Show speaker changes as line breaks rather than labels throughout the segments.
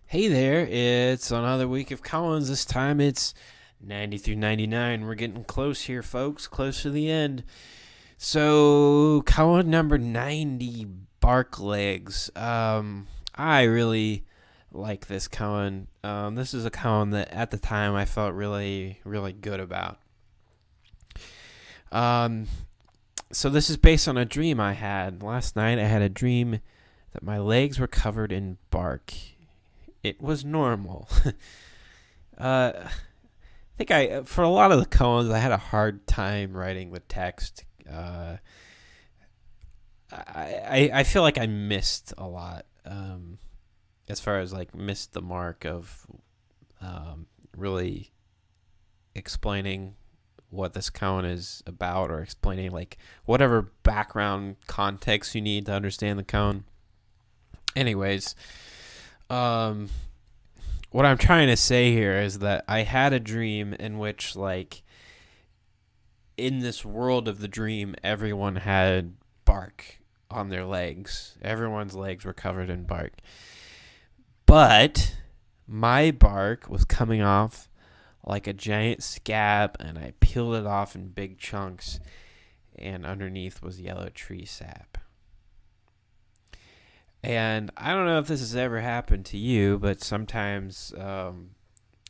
Hey there, it's another week of Collins. This time it's 90 through 99. We're getting close here, folks, close to the end. So, Colin number 90, Bark Legs. I really like this Colin. This is a Colin that at the time I felt really, really good about. Um, so this is based on a dream I had. Last night I had a dream that my legs were covered in bark. It was normal. I think for a lot of the koans, I had a hard time writing the text. I feel like I missed a lot, as far as like missed the mark of really explaining what this koan is about, or explaining like whatever background context you need to understand the koan. Anyways, um, what I'm trying to say here is that I had a dream in which, like, in this world of the dream, everyone had bark on their legs. Everyone's legs were covered in bark. But my bark was coming off like a giant scab, and I peeled it off in big chunks, and underneath was yellow tree sap. And I don't know if this has ever happened to you, but sometimes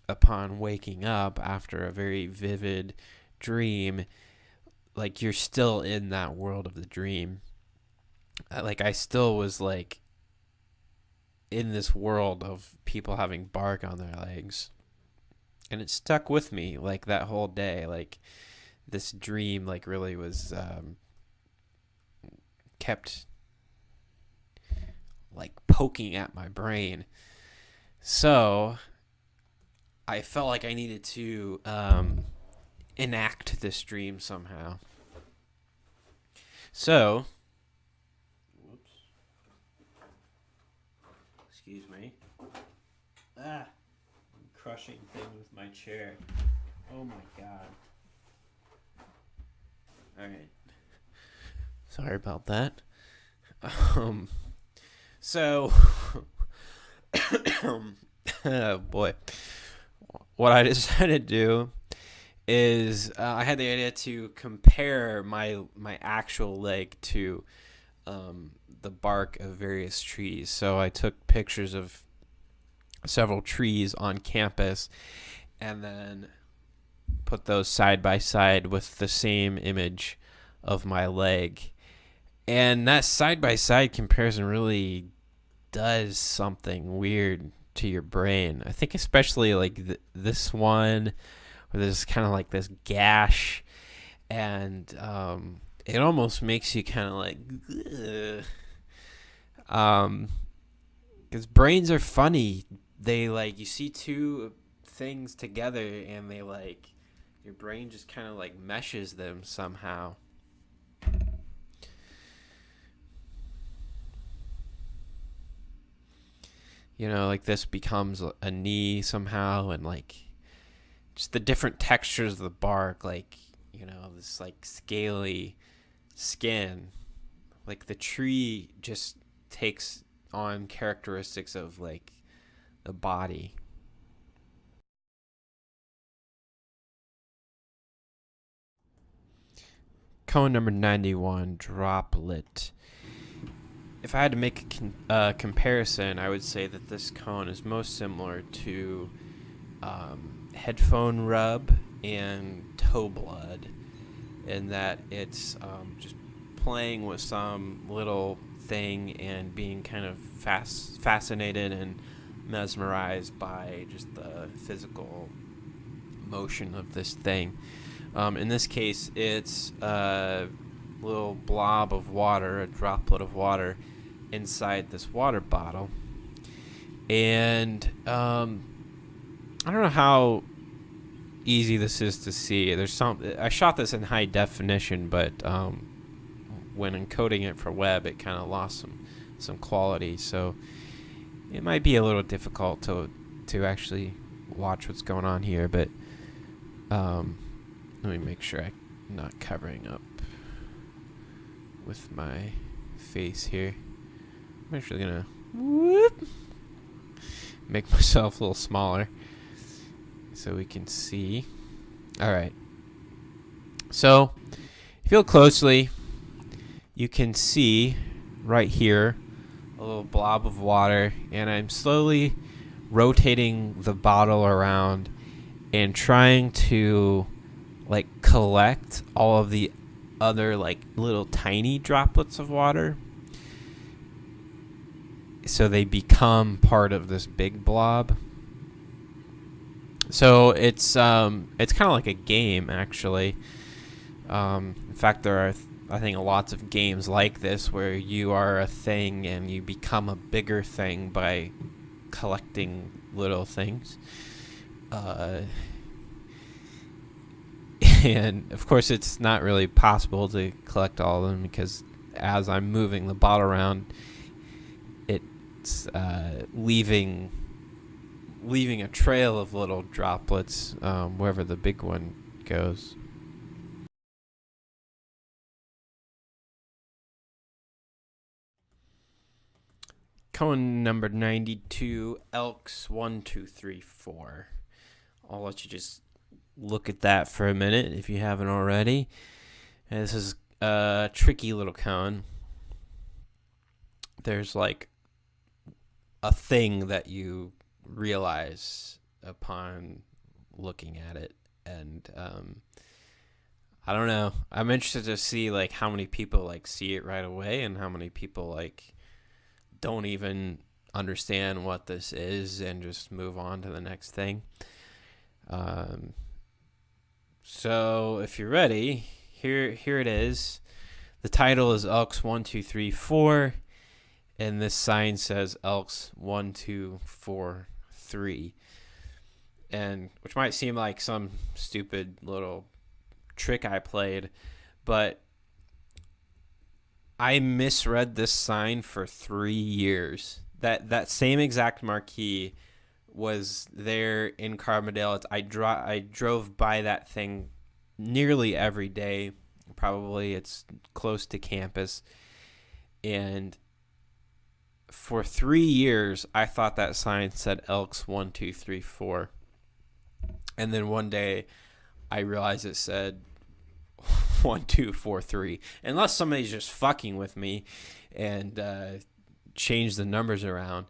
upon waking up after a very vivid dream, like you're still in that world of the dream. Like I still was like in this world of people having bark on their legs. And it stuck with me like that whole day. Like this dream like really was kept like poking at my brain. So I felt like I needed to enact this dream somehow. So, whoops, excuse me. I'm crushing things with my chair. Oh my god. All right. Sorry about that. So, oh boy, what I decided to do is I had the idea to compare my actual leg to the bark of various trees. So I took pictures of several trees on campus, and then put those side by side with the same image of my leg. And that side by side comparison really does something weird to your brain. I think especially like this one where there's kind of like this gash, and it almost makes you kind of like, because brains are funny. They like, you see two things together and they like, your brain just kind of like meshes them somehow. You know, like this becomes a knee somehow, and like just the different textures of the bark, like, you know, this like scaly skin. Like the tree just takes on characteristics of like the body. Cone number 91, Droplet. If I had to make a comparison, I would say that this cone is most similar to headphone rub and toe blood, in that it's just playing with some little thing and being kind of fascinated and mesmerized by just the physical motion of this thing. In this case, it's a little blob of water, a droplet of water, inside this water bottle. And I don't know how easy this is to see. I shot this in high definition, but when encoding it for web, it kind of lost some quality. So it might be a little difficult to actually watch what's going on here. But let me make sure I'm not covering up with my face here. I'm actually gonna whoop. make myself a little smaller so we can see. All right. So if you look closely, you can see right here a little blob of water, and I'm slowly rotating the bottle around and trying to like collect all of the other like little tiny droplets of water so they become part of this big blob. So it's kind of like a game, actually. In fact, there are I think lots of games like this where you are a thing and you become a bigger thing by collecting little things. And of course it's not really possible to collect all of them because as I'm moving the bottle around, it's leaving a trail of little droplets wherever the big one goes. Koan number 92, Elks 1, 2, 3, 4. I'll let you just look at that for a minute if you haven't already. And this is a tricky little koan. There's like a thing that you realize upon looking at it, and I don't know. I'm interested to see like how many people like see it right away and how many people like don't even understand what this is and just move on to the next thing. So if you're ready, here it is. The title is Elks 1, 2, 3, 4, and this sign says Elks 1, 2, 4, 3, and which might seem like some stupid little trick I played, but I misread this sign for 3 years. That same exact marquee was there in Carbondale. I drove by that thing nearly every day. Probably it's close to campus. And for 3 years, I thought that sign said Elks 1, 2, 3, 4. And then one day, I realized it said 1, 2, 4, 3. Unless somebody's just fucking with me and change the numbers around.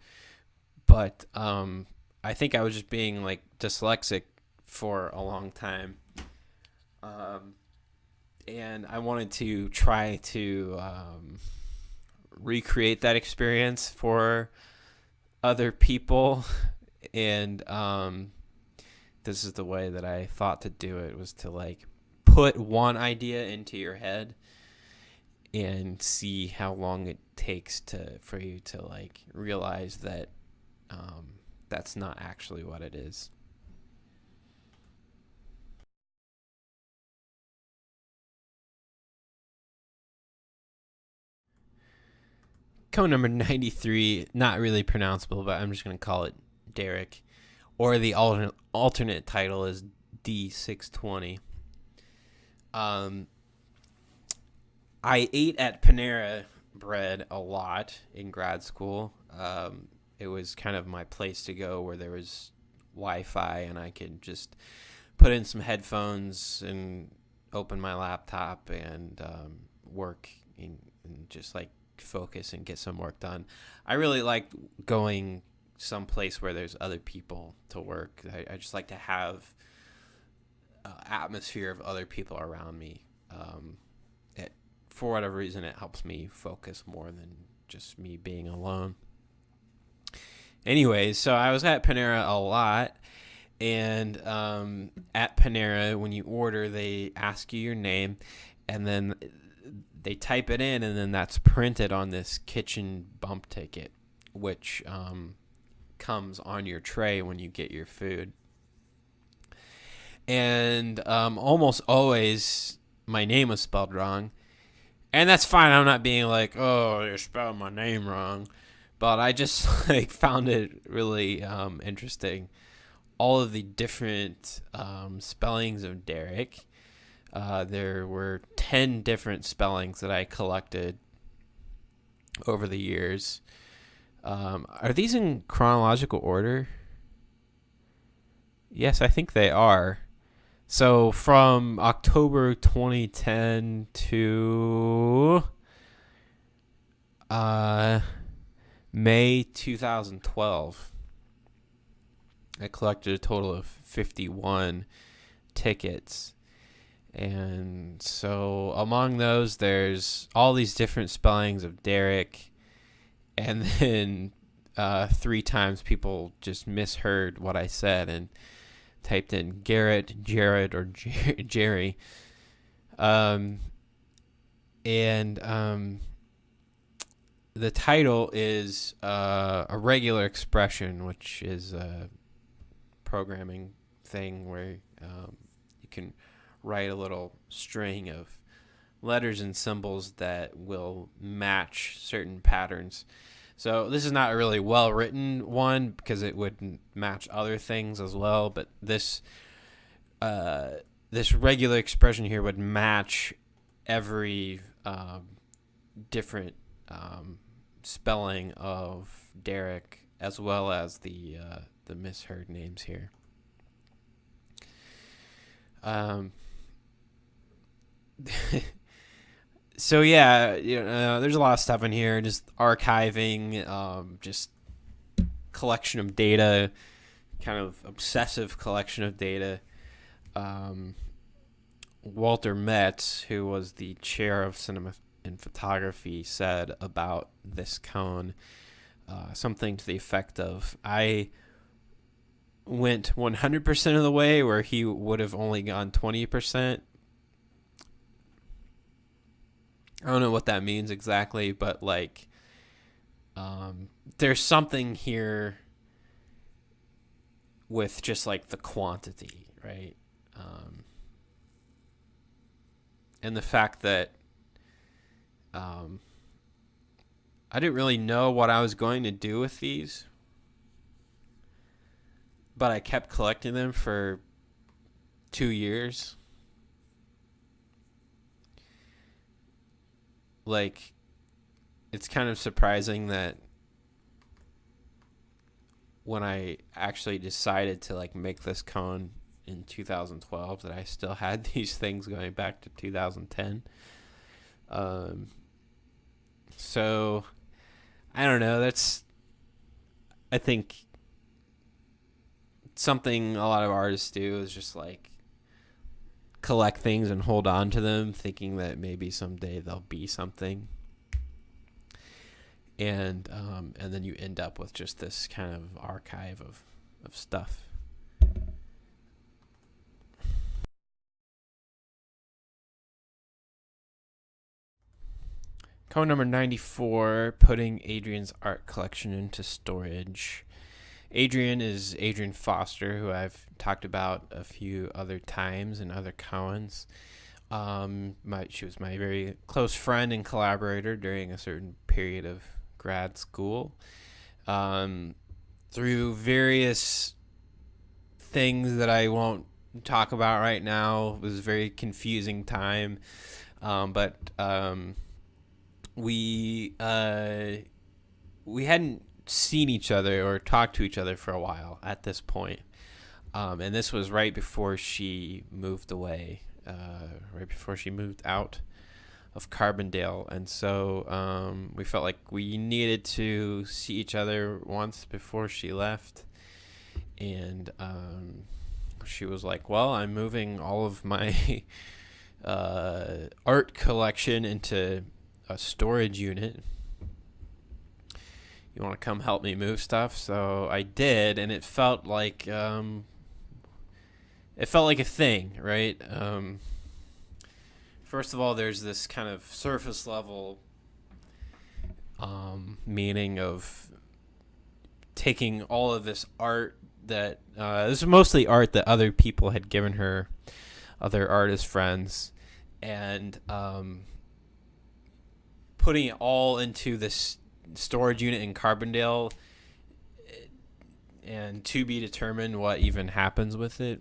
But I think I was just being like dyslexic for a long time. And I wanted to try to recreate that experience for other people. And this is the way that I thought to do it, was to like put one idea into your head and see how long it takes for you to like realize that that's not actually what it is. Koan number 93, not really pronounceable, but I'm just going to call it Derek. Or the alternate title is D620. I ate at Panera Bread a lot in grad school. It was kind of my place to go where there was Wi-Fi and I could just put in some headphones and open my laptop and work and just like focus and get some work done. I really liked going someplace where there's other people to work. I just like to have atmosphere of other people around me. For whatever reason, it helps me focus more than just me being alone. Anyways, so I was at Panera a lot, and at Panera, when you order, they ask you your name, and then they type it in, and then that's printed on this kitchen bump ticket, which comes on your tray when you get your food. And almost always my name was spelled wrong. And that's fine. I'm not being like, oh, you're spelling my name wrong. But I just like found it really interesting. All of the different spellings of Derek. There were 10 different spellings that I collected over the years. Are these in chronological order? Yes, I think they are. So from October 2010 to May 2012, I collected a total of 51 tickets. And so among those, there's all these different spellings of Derek. And then 3 times people just misheard what I said and typed in Garrett, Jared, or Jerry. The title is a regular expression, which is a programming thing where you can write a little string of letters and symbols that will match certain patterns. So this is not a really well-written one because it wouldn't match other things as well, but this regular expression here would match every different spelling of Derek, as well as the misheard names here. So yeah, there's a lot of stuff in here. Just archiving, just collection of data, kind of obsessive collection of data. Walter Metz, who was the chair of cinema and photography, said about this cone something to the effect of, I went 100% of the way where he would have only gone 20%. I don't know what that means exactly, but like there's something here with just like the quantity, right? And the fact that I didn't really know what I was going to do with these, but I kept collecting them for 2 years. Like, it's kind of surprising that when I actually decided to like make this cone in 2012, that I still had these things going back to 2010. So I don't know. That's, I think, something a lot of artists do is just like collect things and hold on to them, thinking that maybe someday they'll be something. And then you end up with just this kind of archive of stuff. Cone number 94, putting Adrienne's art collection into storage. Adrienne is Adrienne Foster, who I've talked about a few other times in other Koans. She was my very close friend and collaborator during a certain period of grad school. Through various things that I won't talk about right now, it was a very confusing time. But we hadn't seen each other or talked to each other for a while at this point. And this was right before she moved away, right before she moved out of Carbondale. And so we felt like we needed to see each other once before she left. And she was like, well, I'm moving all of my art collection into a storage unit. You want to come help me move stuff? So I did, and it felt like a thing, right? First of all, there's this kind of surface level meaning of taking all of this art that this is mostly art that other people had given her, other artist friends, and putting it all into this storage unit in Carbondale, and to be determined what even happens with it.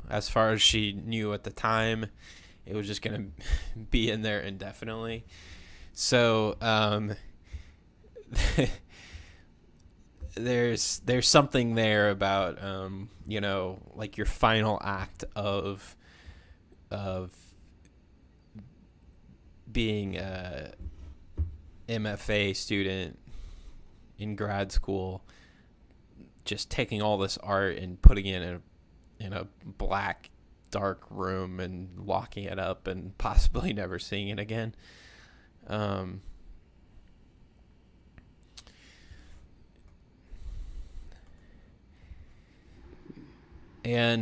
As far as she knew at the time, it was just going to be in there indefinitely. So there's something there about like your final act of being a MFA student in grad school, just taking all this art and putting it in a black dark room and locking it up and possibly never seeing it again. And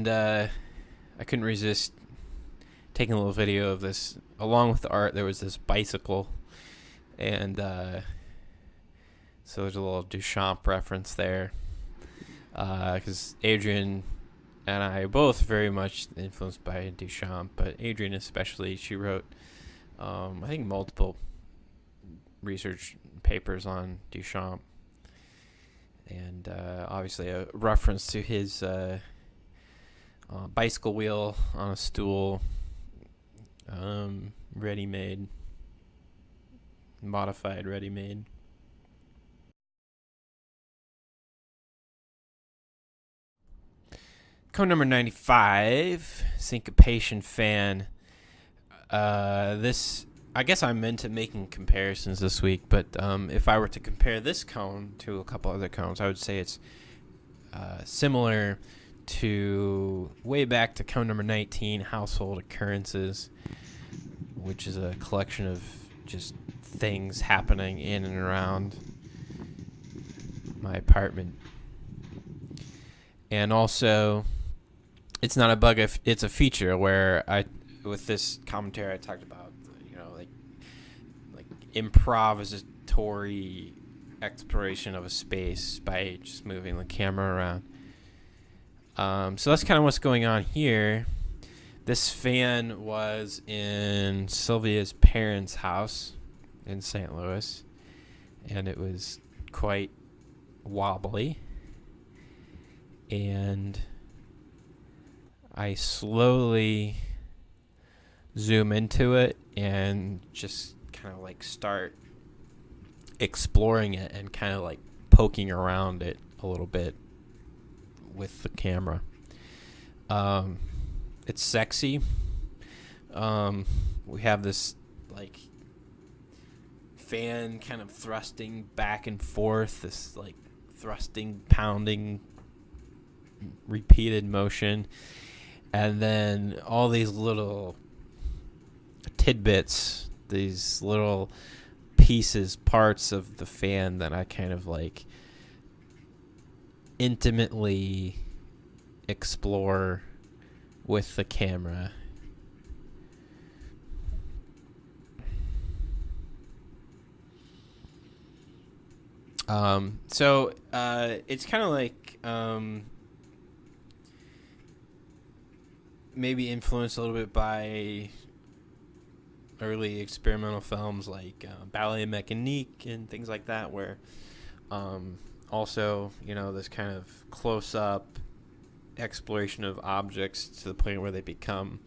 I couldn't resist taking a little video of this. Along with the art, there was this bicycle, and so there's a little Duchamp reference there, because Adrienne and I are both very much influenced by Duchamp, but Adrienne especially. She wrote, I think, multiple research papers on Duchamp, and obviously a reference to his bicycle wheel on a stool, ready-made, modified ready-made. Koan number 95, Syncopation Fan. This, I guess I'm into making comparisons this week, but if I were to compare this Koan to a couple other Koans, I would say it's similar to way back to Koan number 19, Household Occurrences, which is a collection of just things happening in and around my apartment. And also, it's not a bug, it's a feature where with this commentary I talked about, like improvisatory exploration of a space by just moving the camera around. So that's kind of what's going on here. This fan was in Sylvia's parents' house in St. Louis, and it was quite wobbly. And I slowly zoom into it and just kind of like start exploring it and kind of like poking around it a little bit with the camera. It's sexy. We have this like fan kind of thrusting back and forth, this like thrusting, pounding, repeated motion, and then all these little tidbits, these little pieces, parts of the fan that I kind of like intimately explore with the camera. So it's kind of like maybe influenced a little bit by early experimental films like Ballet Mécanique and things like that, where also, this kind of close-up exploration of objects to the point where they become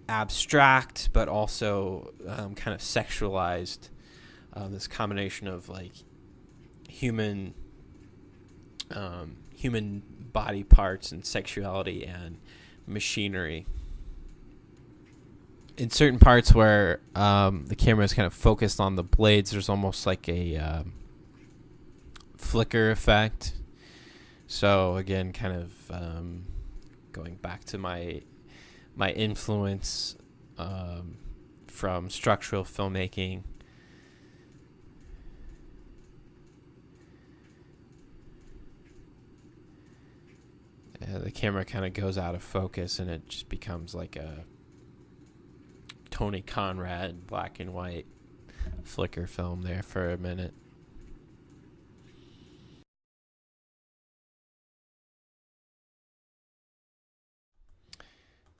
abstract, but also kind of sexualized. This combination of like human body parts and sexuality and machinery. In certain parts where the camera is kind of focused on the blades, there's almost like a flicker effect. So again, kind of going back to my influence from structural filmmaking. The camera kind of goes out of focus and it just becomes like a Tony Conrad black and white flicker film there for a minute.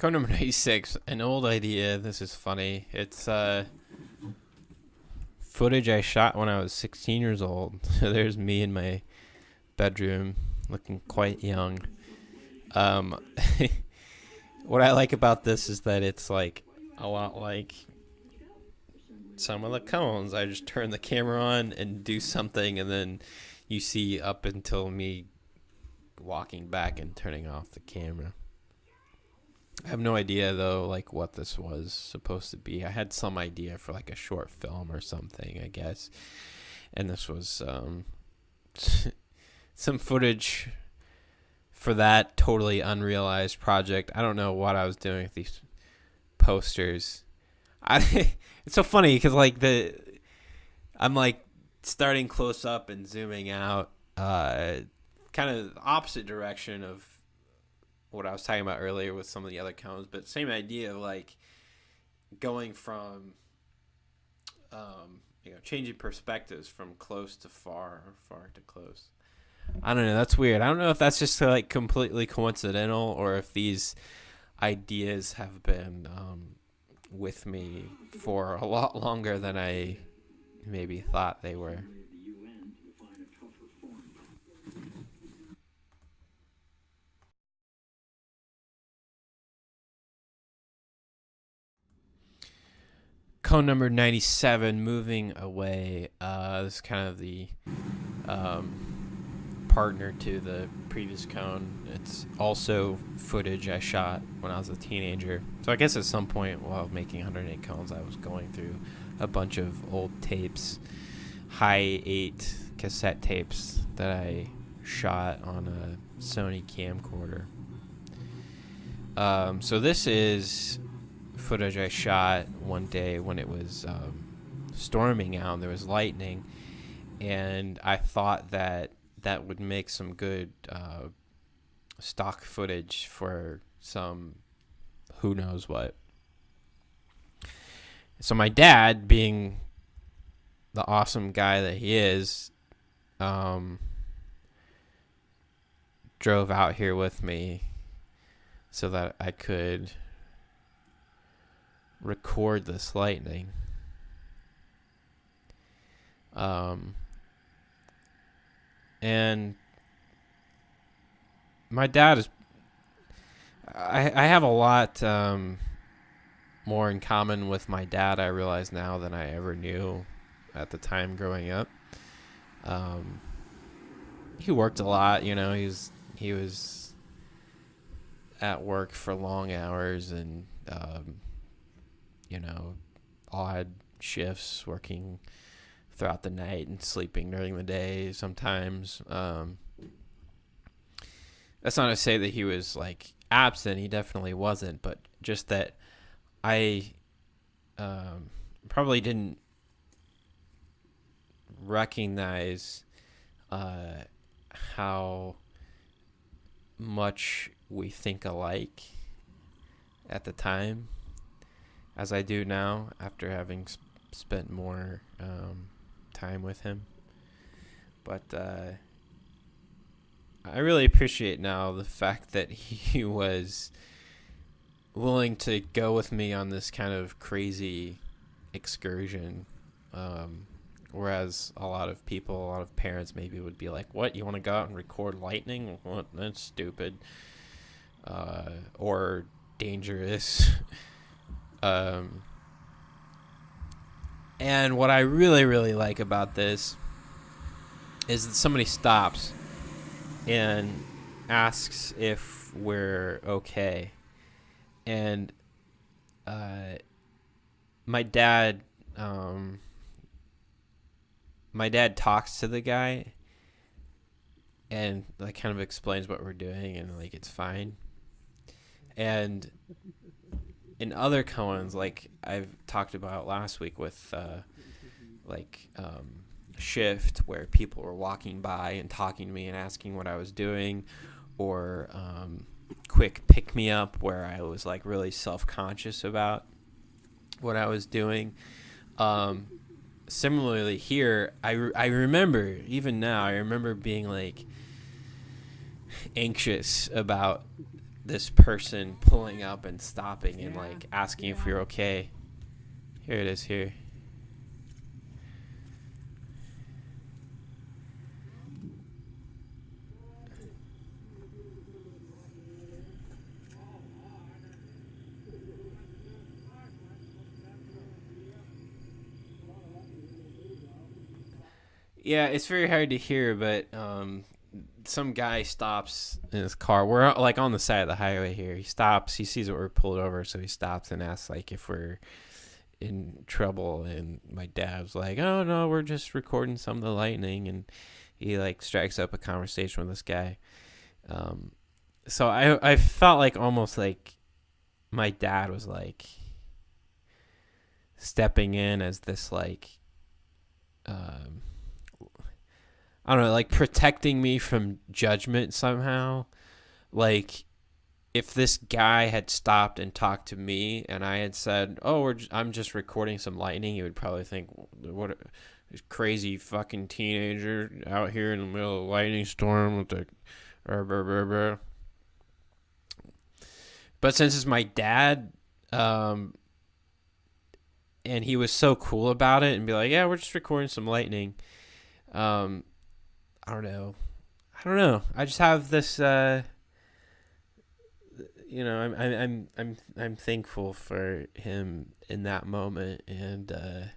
Koan number 96, an old idea. This is funny. It's footage I shot when I was 16 years old. There's me in my bedroom looking quite young. What I like about this is that it's like a lot like some of the cones. I just turn the camera on and do something, and then you see up until me walking back and turning off the camera. I have no idea, though, like, what this was supposed to be. I had some idea for, like, a short film or something, I guess. And this was some footage for that totally unrealized project. I don't know what I was doing with these posters. It's so funny because, like, I'm, like, starting close up and zooming out, kind of the opposite direction of what I was talking about earlier with some of the other cones, but same idea of, like, going from, changing perspectives from close to far or far to close. I don't know. That's weird. I don't know if that's just, like, completely coincidental or if these ideas have been with me for a lot longer than I maybe thought they were. Cone number 97, moving away. This is kind of the partner to the previous cone. It's also footage I shot when I was a teenager. So I guess at some point while making 108 cones, I was going through a bunch of old tapes, high 8 cassette tapes that I shot on a Sony camcorder. So this is footage I shot one day when it was storming out and there was lightning, and I thought that would make some good stock footage for some who knows what. So my dad, being the awesome guy that he is, drove out here with me so that I could record this lightning. And my dad is, I have a lot more in common with my dad, I realize now, than I ever knew at the time growing up. He worked a lot, he was at work for long hours and odd shifts, working throughout the night and sleeping during the day sometimes. That's not to say that he was, like, absent. He definitely wasn't, but just that I probably didn't recognize how much we think alike at the time as I do now after having spent more time with him. But I really appreciate now the fact that he was willing to go with me on this kind of crazy excursion, whereas a lot of parents maybe would be like, what, you want to go out and record lightning? What? That's stupid. Or dangerous. And what I really, really like about this is that somebody stops and asks if we're okay. And my dad talks to the guy and, like, kind of explains what we're doing, and, like, it's fine. And in other koans, like I've talked about last week with Shift, where people were walking by and talking to me and asking what I was doing, or Quick Pick Me Up, where I was, like, really self-conscious about what I was doing. Similarly here, I remember, even now, I remember being, like, anxious about this person pulling up and stopping and, like, asking if we're okay. Here it is here. Yeah, it's very hard to hear, but some guy stops in his car. We're like on the side of the highway here. He stops. He sees that we're pulled over, so he stops and asks like if we're in trouble. And my dad's like, "Oh no, we're just recording some of the lightning." And he like strikes up a conversation with this guy. So I felt like almost like my dad was like stepping in as this like I don't know, like protecting me from judgment somehow. Like if this guy had stopped and talked to me and I had said, "Oh, I'm just recording some lightning," he would probably think, "What a crazy fucking teenager out here in the middle of a lightning storm with the But since it's my dad, and he was so cool about it and be like, "Yeah, we're just recording some lightning." I don't know. I just have this. I'm thankful for him in that moment, and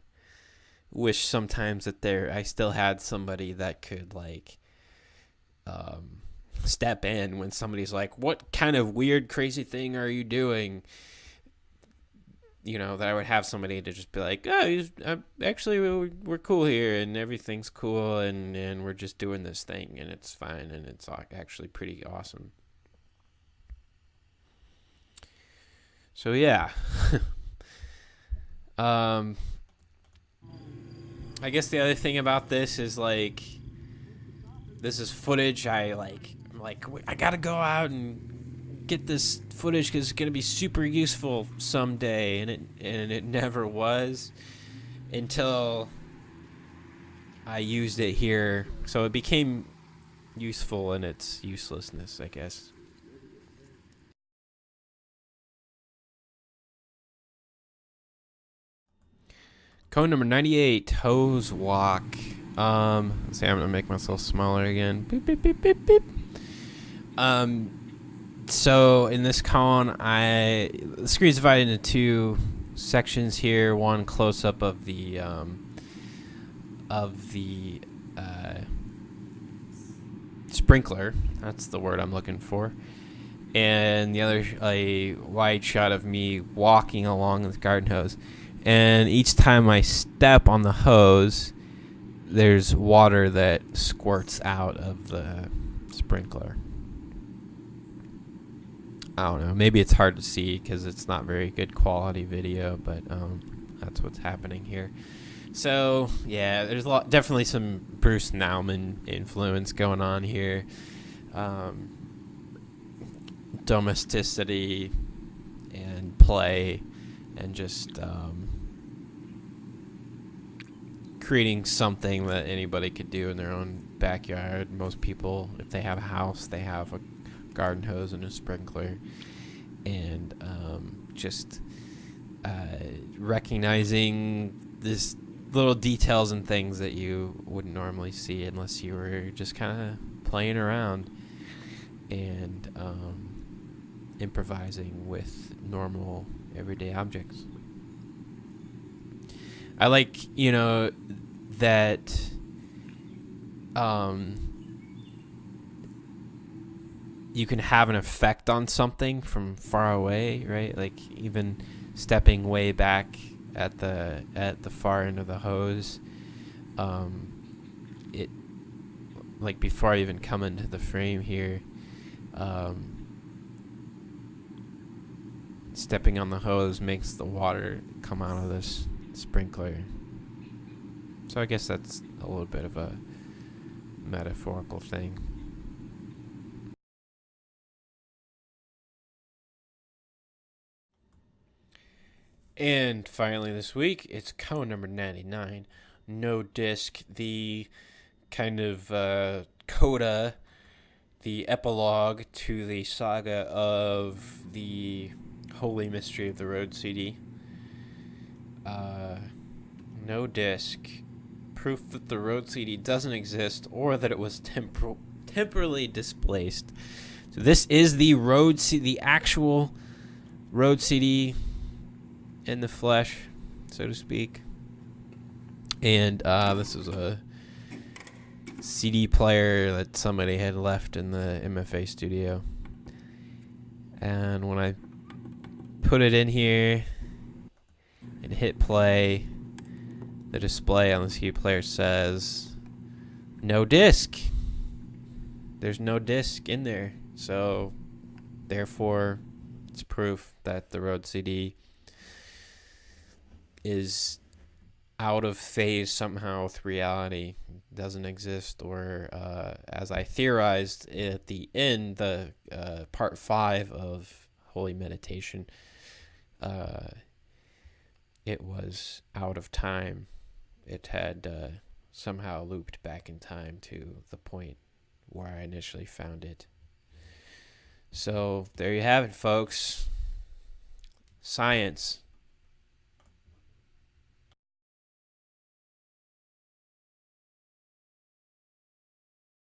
wish sometimes that I still had somebody that could like step in when somebody's like, "What kind of weird, crazy thing are you doing?" That I would have somebody to just be like, "Oh, actually, we're cool here, and everything's cool, and we're just doing this thing, and it's fine, and it's actually pretty awesome." So yeah, I guess the other thing about this is like, this is footage. I'm like, I gotta go out and get this footage because it's gonna be super useful someday, and it never was until I used it here. So it became useful in its uselessness, I guess. Code number 98, Hose Walk. Let's see, I'm gonna make myself smaller again. Beep, beep, beep, beep, beep. So in this koan, the screen's divided into two sections here. One close up of the sprinkler. That's the word I'm looking for. And the other, a wide shot of me walking along the garden hose. And each time I step on the hose, there's water that squirts out of the sprinkler. I don't know. Maybe it's hard to see because it's not very good quality video, but that's what's happening here. So yeah, there's definitely some Bruce Nauman influence going on here. Domesticity and play, and just creating something that anybody could do in their own backyard. Most people, if they have a house, they have a garden hose and a sprinkler, and just recognizing this little details and things that you wouldn't normally see unless you were just kind of playing around and improvising with normal everyday objects. I like, that you can have an effect on something from far away, right? Like even stepping way back at the far end of the hose, it, like before I even come into the frame here, stepping on the hose makes the water come out of this sprinkler. So I guess that's a little bit of a metaphorical thing. And finally this week, it's Koan number 99, No Disc, the kind of coda, the epilogue to the saga of the Holy Mystery of the Road CD. No disc, proof that the Road CD doesn't exist or that it was temporarily displaced. So this is the Road CD, the actual Road CD in the flesh, so to speak. And this is a CD player that somebody had left in the MFA studio. And when I put it in here and hit play, the display on the CD player says no disc. There's no disc in there. So therefore it's proof that the Rode CD is out of phase somehow with reality, doesn't exist, or as I theorized at the end, the part 5 of Holy Meditation, it was out of time. It had somehow looped back in time to the point where I initially found it. So there you have it, folks. Science.